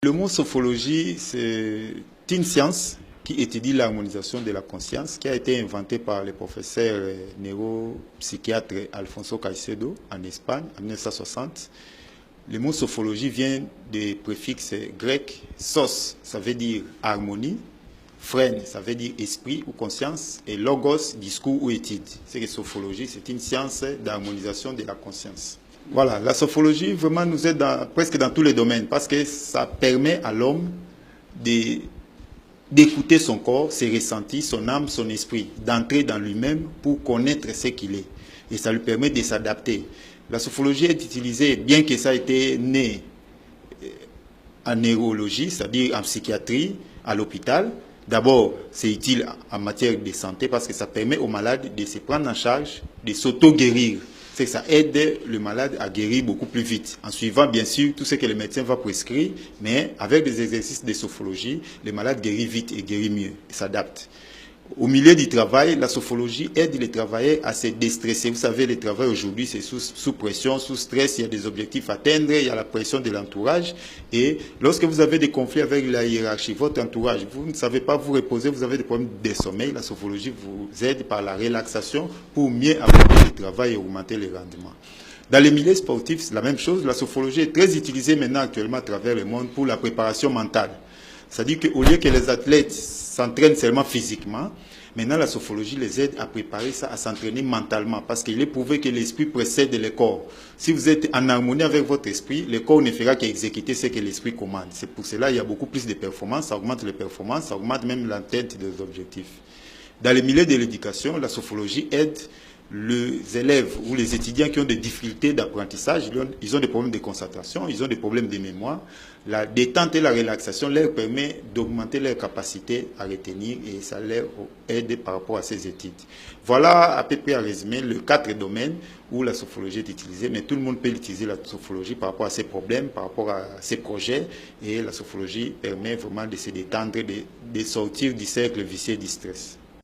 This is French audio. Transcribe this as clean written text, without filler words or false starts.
Le mot sophrologie, c'est une science qui étudie l'harmonisation de la conscience, qui a été inventée par le professeur neuropsychiatre Alfonso Caicedo en Espagne en 1960. Le mot sophrologie vient des préfixes grecs. Sos, ça veut dire harmonie. Phrène, ça veut dire esprit ou conscience. Et logos, discours ou étude. C'est que sophrologie, c'est une science d'harmonisation de la conscience. Voilà, la sophrologie vraiment nous aide presque dans tous les domaines parce que ça permet à l'homme d'écouter son corps, ses ressentis, son âme, son esprit, d'entrer dans lui-même pour connaître ce qu'il est. Et ça lui permet de s'adapter. La sophrologie est utilisée, bien que ça a été né en neurologie, c'est-à-dire en psychiatrie, à l'hôpital. D'abord, c'est utile en matière de santé parce que ça permet aux malades de se prendre en charge, de s'auto-guérir. C'est que ça aide le malade à guérir beaucoup plus vite, en suivant bien sûr tout ce que le médecin va prescrire, mais avec des exercices de sophrologie, le malade guérit vite et guérit mieux, et s'adapte. Au milieu du travail, la sophrologie aide les travailleurs à se déstresser. Vous savez, le travail aujourd'hui, c'est sous pression, sous stress, il y a des objectifs à atteindre, il y a la pression de l'entourage. Et lorsque vous avez des conflits avec la hiérarchie, votre entourage, vous ne savez pas vous reposer, vous avez des problèmes de sommeil, la sophrologie vous aide par la relaxation pour mieux aborder le travail et augmenter les rendements. Dans les milieux sportifs, c'est la même chose. La sophrologie est très utilisée maintenant actuellement à travers le monde pour la préparation mentale. C'est-à-dire qu'au lieu que les athlètes s'entraînent seulement physiquement, maintenant la sophrologie les aide à préparer ça, à s'entraîner mentalement. Parce qu'il est prouvé que l'esprit précède le corps. Si vous êtes en harmonie avec votre esprit, le corps ne fera qu'exécuter ce que l'esprit commande. C'est pour cela qu'il y a beaucoup plus de performances, ça augmente les performances, ça augmente même l'atteinte des objectifs. Dans les milieux de l'éducation, la sophrologie aide les élèves ou les étudiants qui ont des difficultés d'apprentissage, ils ont des problèmes de concentration, ils ont des problèmes de mémoire. La détente et la relaxation leur permet d'augmenter leur capacité à retenir et ça leur aide par rapport à ces études. Voilà à peu près à résumer les 4 domaines où la sophrologie est utilisée, mais tout le monde peut utiliser la sophrologie par rapport à ses problèmes, par rapport à ses projets, et la sophrologie permet vraiment de se détendre, de sortir du cercle vicieux du stress.